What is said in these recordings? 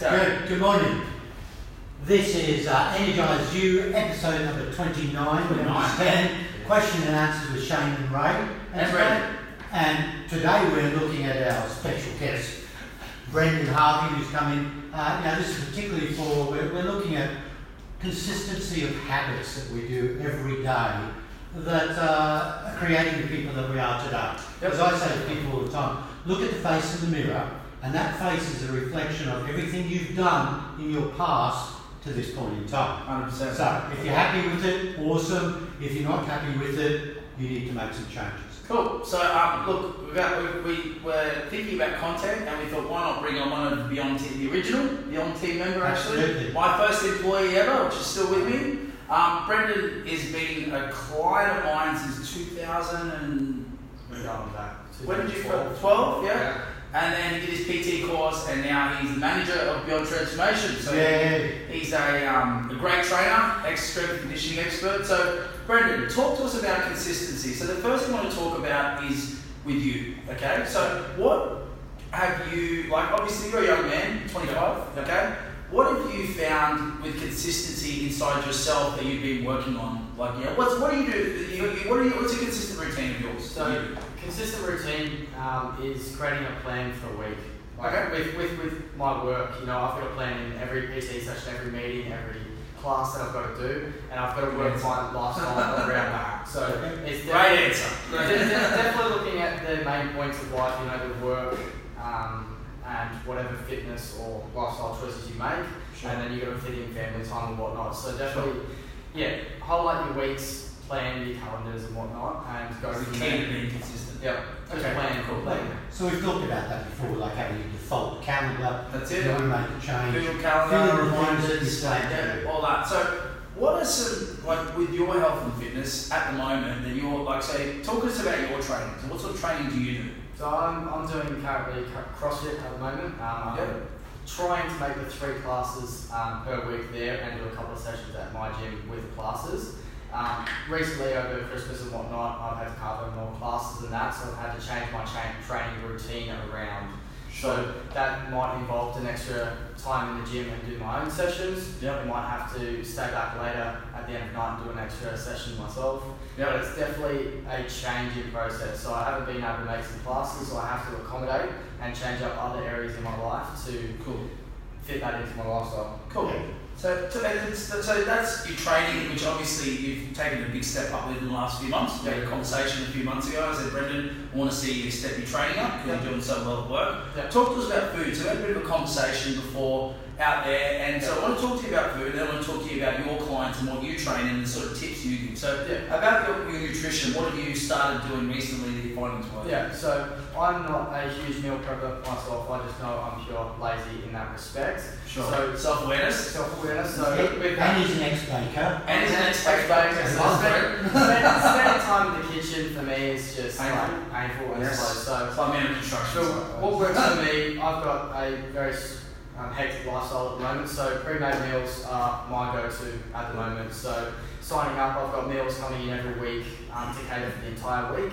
Good morning. This is ENERGISED YOU, episode number 29. We're going to understand question and answers with Shane and Ray. And today we're looking at our special guest, Brendan Harvey, who's come in. This is particularly for, we're looking at consistency of habits that we do every day that are creating the people that we are today. As I say to people all the time, look at the face of the mirror, and that face is a reflection of everything you've done in your past to this point in time. 100%. So, if you're happy with it, awesome. If you're not happy with it, you need to make some changes. Cool. So, look, we were thinking about content, and we thought, why not bring on one of the Beyond Team, the original Beyond Team member, actually. Absolutely. My first employee ever, which is still with me. Brendan has been a client of mine since 2000 and... When did you first? 12, yeah? And then he did his PT course, and now he's the manager of Beyond Transformation. So he's a great trainer, ex-strength and conditioning expert. So Brendan, talk to us about consistency. So the first thing I want to talk about is with you, okay? So what have you, like obviously you're a young man, 25, okay? What have you found with consistency inside yourself that you've been working on? Like, you know, what do you do? What's a consistent routine of yours? So, consistent routine is creating a plan for a week. Like with my work, you know, I've got a plan in every PT session, every meeting, every class that I've got to do, and I've got to work my lifestyle around that. So it's great answer. Definitely looking at the main points of life, you know, the work and whatever fitness or lifestyle choices you make, and then you've got to fit in family time and whatnot. So definitely, highlight your weeks, plan your calendars and whatnot, and go from there. Being consistent. Yeah. Okay. Plan. So we've talked about that before, like having a default calendar. That's it. You want to make a change. Google Calendar, reminders, all that. So what are some, like with your health and fitness at the moment, that you're like, say, talk us about your training. So what sort of training do you do? So I'm doing currently CrossFit at the moment. I'm trying to make the 3 classes per week there and do a couple of sessions at my gym with the classes. Recently over Christmas and whatnot, I've had to carve more classes than that, so I've had to change my training routine around. So that might involve an extra time in the gym and do my own sessions. I might have to stay back later at the end of the night and do an extra session myself. But it's definitely a changing process. So I haven't been able to make some classes, so I have to accommodate and change up other areas in my life to fit that into my lifestyle. Cool. So that's your training, which obviously you've taken a big step up with in the last few months. We had a conversation a few months ago. I said, Brendan, I want to see you step your training up because you're doing so well at work. Talk to us about food. So we had a bit of a conversation before out there, and so I want to talk to you about food, and then I want to talk to you about your clients and what you train and the sort of tips you give. So about your nutrition, what have you started doing recently that you're finding is working? So I'm not a huge meal prepper myself. I just know I'm pure lazy in that respect. Sure. So self-awareness. So and he's an ex-baker. And he's an ex-baker. So spending time in the kitchen for me is just painful and slow. So I'm in construction. So what works for me, I've got a very hectic lifestyle at the moment, so pre-made meals are my go-to at the moment. So signing up, I've got meals coming in every week to cater for the entire week.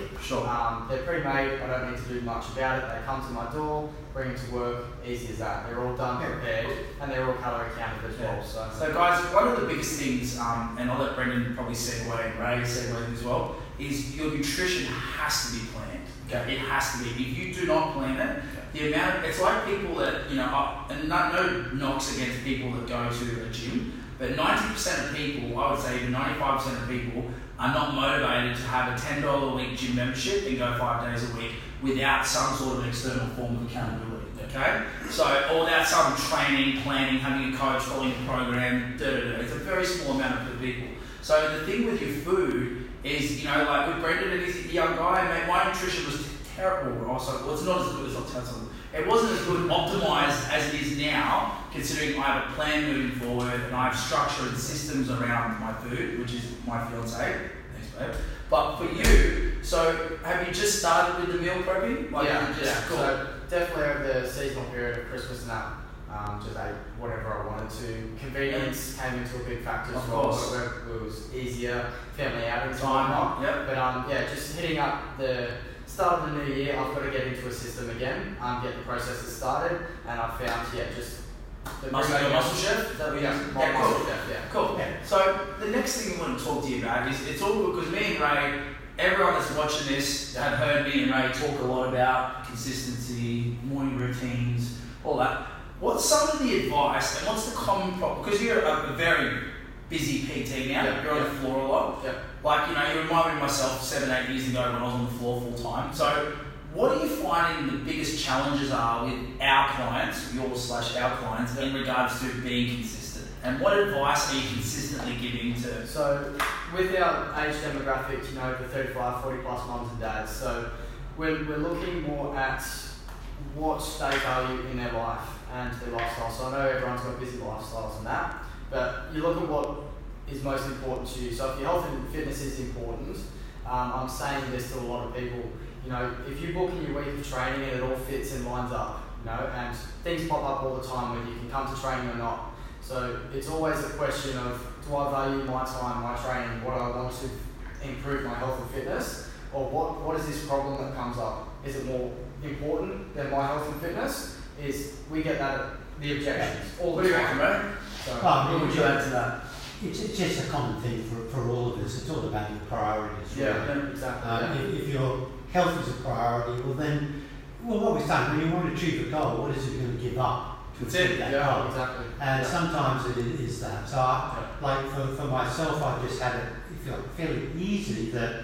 They're pre-made, I don't need to do much about it. They come to my door, bring them to work, easy as that. They're all done, prepared, and they're all calorie counted as well. So guys, one of the biggest things, and I'll let Brendan probably segue and Ray segue as well, is your nutrition has to be planned. It has to be. If you do not plan it, the amount, it's like people that, you know, and no knocks against people that go to a gym, but 90% of people, I would say even 95% of people, are not motivated to have a $10 a week gym membership and go 5 days a week without some sort of external form of accountability, okay? So, or without some training, planning, having a coach, following a program, It's a very small amount of people. So the thing with your food is, you know, like with Brendan and he's a young guy, mate, my nutrition was terrible also. Well, it's not as good as I'll tell someone. It wasn't as good optimized as it is now, considering I have a plan moving forward and I have structure and systems around my food, which is my fiance. Thanks, babe. But for you, so have you just started with the meal prepping? Cool. So definitely over the seasonal period of Christmas and that, just ate whatever I wanted to. Convenience came into a big factor as well. It was easier, family outings and whatnot. But just hitting up the start of the new year, I've got to get into a system again, get the processes started, and I found, just Muscle chef? Is that what muscle chef, yeah. Cool. Yeah. So the next thing we want to talk to you about is, it's all good because me and Ray, everyone that's watching this have heard me and Ray talk a lot about consistency, morning routines, all that. What's some of the advice and what's the common problem? Because you're a very busy PT now, you're on the floor a lot. Yeah. Like, you reminded me of myself 7-8 years ago when I was on the floor full time. So what are you finding the biggest challenges are with our clients, our clients, in regards to being consistent? And what advice are you consistently giving to? So with our age demographic, the 35, 40 plus mums and dads, so we're looking more at what they value in their life and their lifestyle. So I know everyone's got busy lifestyles and that, but you look at what is most important to you. So if your health and fitness is important, I'm saying this to a lot of people, if you book in your week of training and it all fits and lines up, and things pop up all the time whether you can come to training or not. So it's always a question of, do I value my time, my training, what I want to improve my health and fitness, or what is this problem that comes up? Is it more important than my health and fitness? We get that the objections all the time. What do you reckon, mate? So, what would you add to that? It's just a common thing for all of us. It's all about your priorities. Yeah, exactly. If your health is a priority, what we're saying, when you want to achieve a goal, what is it going to give up to achieve that goal? Exactly. And sometimes it is that. So, for myself, I just had it fairly easy that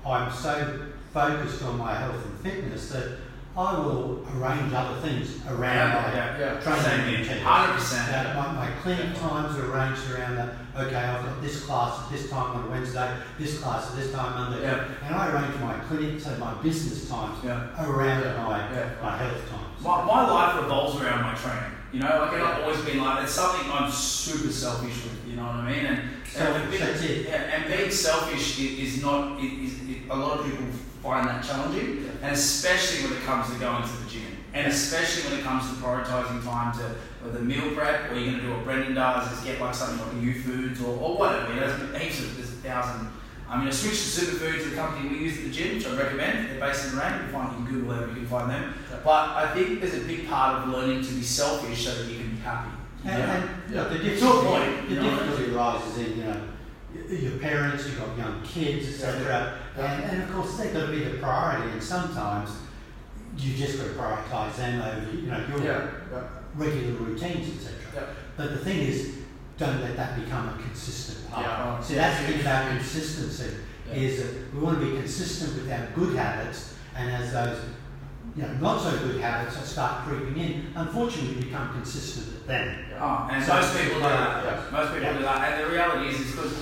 I'm so focused on my health and fitness that I will arrange other things around my training routine. 100%. My clinic times are arranged around that. Okay, I've got this class at this time on Wednesday, this class at this time Monday, and I arrange my clinics and my business times around my health times. My life revolves around my training. I've always been like, it's something I'm super selfish with. You know what I mean? And being selfish is not. A lot of people find that challenging, and especially when it comes to going to the gym, and especially when it comes to prioritising time to whether meal prep, or you're going to do what Brendan does, is get like something like New Foods or whatever. There's heaps of, there's 1,000. I switched to Superfoods, the company we use at the gym, which I recommend. They're based in Rain. You can find it in Google, wherever you can find them. But I think there's a big part of learning to be selfish so that you can be happy. The difficulty arises in your parents, you've got young kids, etc. And of course they've got to be the priority, and sometimes you just got to prioritise them over your regular routines, etc. But the thing is, don't let that become a consistent part. See, that's the thing about consistency, is that we want to be consistent with our good habits, and as those not so good habits start creeping in, unfortunately we become consistent at them. And so most people do that. Most people do that. And the reality is because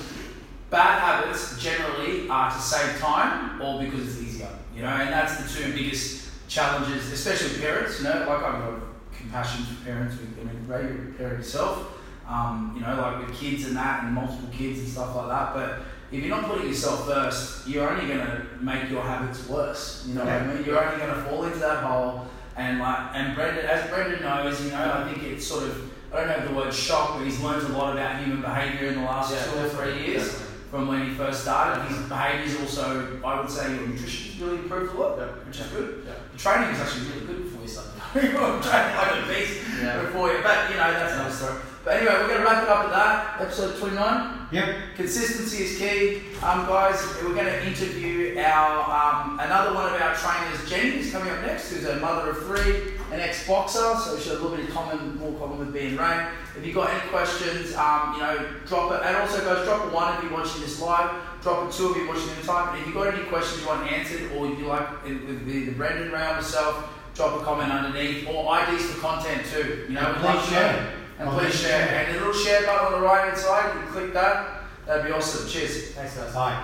bad habits generally are to save time or because it's easier. And that's the two biggest challenges, especially with parents. Like I've got compassion for parents. Ray, you're a parent yourself. Like with kids and that, and multiple kids and stuff like that. But if you're not putting yourself first, you're only going to make your habits worse. You know what I mean? You're only going to fall into that hole. And Brendan, as Brendan knows, I think it's sort of, I don't know the word shock, but he's learned a lot about human behaviour in the last 2 or 3 years from when he first started. His behaviour's also, I would say, your nutrition's really improved a lot, which is good. The training is actually really good before you start. You're training like a beast before you, but that's another story. But anyway, we're going to wrap it up at that. Episode 29. Yep. Consistency is key. Guys, we're going to interview our another one of our trainers, Jenny, who's coming up next, who's a mother of 3, an ex-boxer, so she's a little bit more common with being Ray. If you've got any questions, drop it. And also, guys, drop a 1 if you're watching this live. Drop a 2 if you're watching in time. And if you've got any questions you want answered, or if you like with either Brendan, Ray, or myself, drop a comment underneath, or IDs for content too. Please share. And please share. And the little share button on the right hand side, you can click that. That'd be awesome. Cheers. Thanks, guys. Bye.